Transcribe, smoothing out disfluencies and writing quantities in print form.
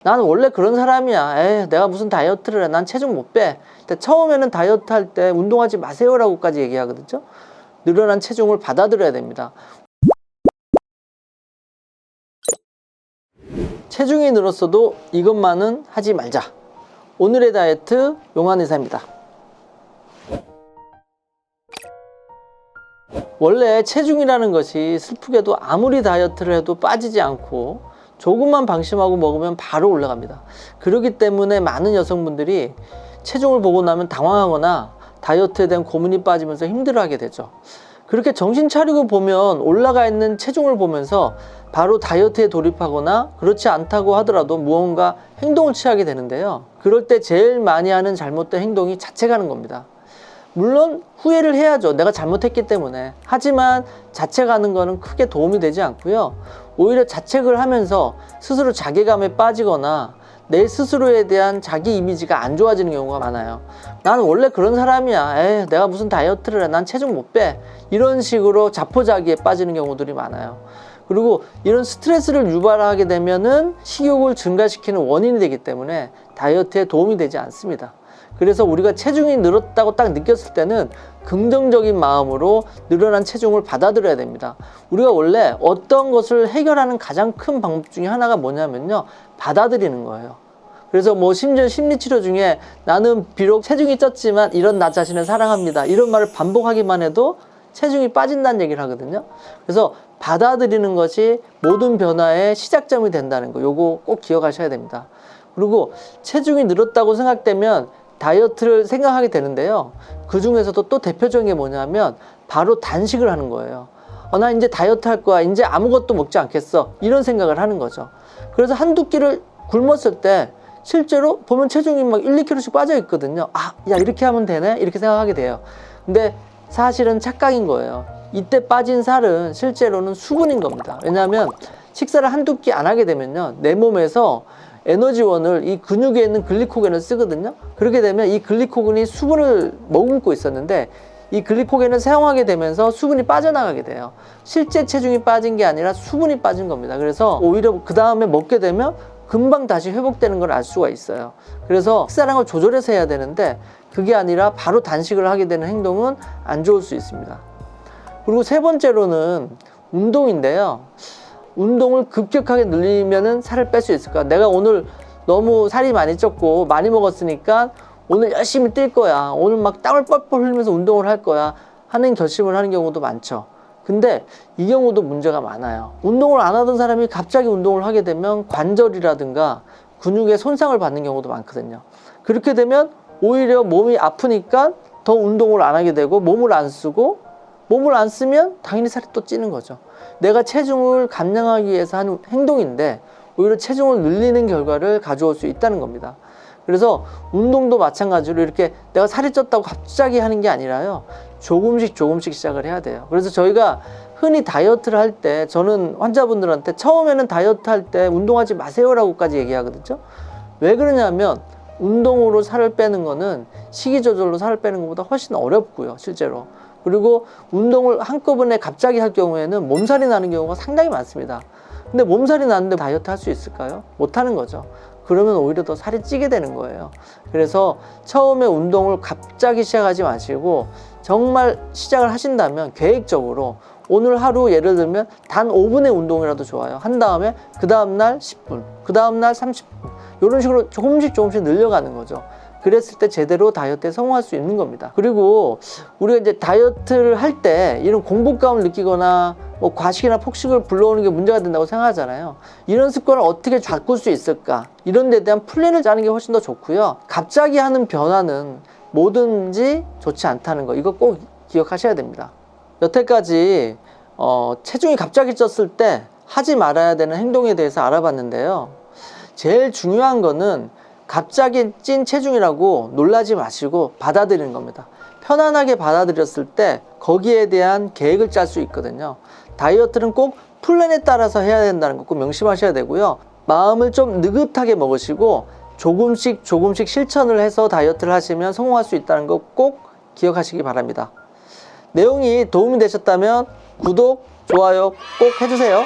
나는 원래 그런 사람이야. 에이, 내가 무슨 다이어트를 해. 난 체중 못 빼. 근데 처음에는 다이어트 할 때 운동하지 마세요라고까지 얘기하거든요. 늘어난 체중을 받아들여야 됩니다. 체중이 늘었어도 이것만은 하지 말자. 오늘의 다이어트 용한의사입니다. 원래 체중이라는 것이 슬프게도 아무리 다이어트를 해도 빠지지 않고 조금만 방심하고 먹으면 바로 올라갑니다. 그렇기 때문에 많은 여성분들이 체중을 보고 나면 당황하거나 다이어트에 대한 고민이 빠지면서 힘들어하게 되죠. 그렇게 정신 차리고 보면 올라가 있는 체중을 보면서 바로 다이어트에 돌입하거나 그렇지 않다고 하더라도 무언가 행동을 취하게 되는데요. 그럴 때 제일 많이 하는 잘못된 행동이 자책하는 겁니다. 물론 후회를 해야죠. 내가 잘못했기 때문에. 하지만 자책하는 거는 크게 도움이 되지 않고요. 오히려 자책을 하면서 스스로 자괴감에 빠지거나 내 스스로에 대한 자기 이미지가 안 좋아지는 경우가 많아요. 나는 원래 그런 사람이야. 에이, 내가 무슨 다이어트를 해. 난 체중 못 빼. 이런 식으로 자포자기에 빠지는 경우들이 많아요. 그리고 이런 스트레스를 유발하게 되면은 식욕을 증가시키는 원인이 되기 때문에 다이어트에 도움이 되지 않습니다. 그래서 우리가 체중이 늘었다고 딱 느꼈을 때는 긍정적인 마음으로 늘어난 체중을 받아들여야 됩니다. 우리가 원래 어떤 것을 해결하는 가장 큰 방법 중에 하나가 뭐냐면요, 받아들이는 거예요. 그래서 뭐 심지어 심리치료 중에 나는 비록 체중이 쪘지만 이런 나 자신을 사랑합니다, 이런 말을 반복하기만 해도 체중이 빠진다는 얘기를 하거든요. 그래서 받아들이는 것이 모든 변화의 시작점이 된다는 거, 요거 꼭 기억하셔야 됩니다. 그리고 체중이 늘었다고 생각되면 다이어트를 생각하게 되는데요. 그 중에서도 또 대표적인 게 뭐냐면 바로 단식을 하는 거예요. 나 이제 다이어트 할 거야. 이제 아무것도 먹지 않겠어. 이런 생각을 하는 거죠. 그래서 한두 끼를 굶었을 때 실제로 보면 체중이 막 1, 2kg씩 빠져 있거든요. 아, 야, 이렇게 하면 되네? 이렇게 생각하게 돼요. 근데 사실은 착각인 거예요. 이때 빠진 살은 실제로는 수분인 겁니다. 왜냐하면 식사를 한두 끼 안 하게 되면요, 내 몸에서 에너지원을 이 근육에 있는 글리코겐을 쓰거든요. 그렇게 되면 이 글리코겐이 수분을 머금고 있었는데 이 글리코겐을 사용하게 되면서 수분이 빠져나가게 돼요. 실제 체중이 빠진 게 아니라 수분이 빠진 겁니다. 그래서 오히려 그 다음에 먹게 되면 금방 다시 회복되는 걸 알 수가 있어요. 그래서 식사량을 조절해서 해야 되는데 그게 아니라 바로 단식을 하게 되는 행동은 안 좋을 수 있습니다. 그리고 세 번째로는 운동인데요. 운동을 급격하게 늘리면 살을 뺄 수 있을까? 내가 오늘 너무 살이 많이 쪘고 많이 먹었으니까 오늘 열심히 뛸 거야. 오늘 막 땀을 뻘뻘 흘리면서 운동을 할 거야 하는 결심을 하는 경우도 많죠. 근데 이 경우도 문제가 많아요. 운동을 안 하던 사람이 갑자기 운동을 하게 되면 관절이라든가 근육에 손상을 받는 경우도 많거든요. 그렇게 되면 오히려 몸이 아프니까 더 운동을 안 하게 되고 몸을 안 쓰고, 몸을 안 쓰면 당연히 살이 또 찌는 거죠. 내가 체중을 감량하기 위해서 하는 행동인데 오히려 체중을 늘리는 결과를 가져올 수 있다는 겁니다. 그래서 운동도 마찬가지로 이렇게 내가 살이 쪘다고 갑자기 하는 게 아니라요, 조금씩 시작을 해야 돼요. 그래서 저희가 흔히 다이어트를 할 때 저는 환자분들한테 처음에는 다이어트 할 때 운동하지 마세요라고까지 얘기하거든요. 왜 그러냐면 운동으로 살을 빼는 거는 식이 저절로 살을 빼는 것보다 훨씬 어렵고요, 실제로. 그리고 운동을 한꺼번에 갑자기 할 경우에는 몸살이 나는 경우가 상당히 많습니다. 근데 몸살이 나는데 다이어트 할 수 있을까요? 못하는 거죠. 그러면 오히려 더 살이 찌게 되는 거예요. 그래서 처음에 운동을 갑자기 시작하지 마시고 정말 시작을 하신다면 계획적으로 오늘 하루 예를 들면 단 5분의 운동이라도 좋아요. 한 다음에 그 다음날 10분, 그 다음날 30분, 이런 식으로 조금씩 늘려가는 거죠. 그랬을 때 제대로 다이어트에 성공할 수 있는 겁니다. 그리고 우리가 이제 다이어트를 할 때 이런 공복감을 느끼거나 뭐 과식이나 폭식을 불러오는 게 문제가 된다고 생각하잖아요. 이런 습관을 어떻게 바꿀 수 있을까? 이런 데 대한 플랜을 짜는 게 훨씬 더 좋고요. 갑자기 하는 변화는 뭐든지 좋지 않다는 거, 이거 꼭 기억하셔야 됩니다. 여태까지 체중이 갑자기 쪘을 때 하지 말아야 되는 행동에 대해서 알아봤는데요. 제일 중요한 거는 갑자기 찐 체중이라고 놀라지 마시고 받아들이는 겁니다. 편안하게 받아들였을 때 거기에 대한 계획을 짤 수 있거든요. 다이어트는 꼭 플랜에 따라서 해야 된다는 거 꼭 명심하셔야 되고요. 마음을 좀 느긋하게 먹으시고 조금씩 실천을 해서 다이어트를 하시면 성공할 수 있다는 거 꼭 기억하시기 바랍니다. 내용이 도움이 되셨다면 구독, 좋아요 꼭 해주세요.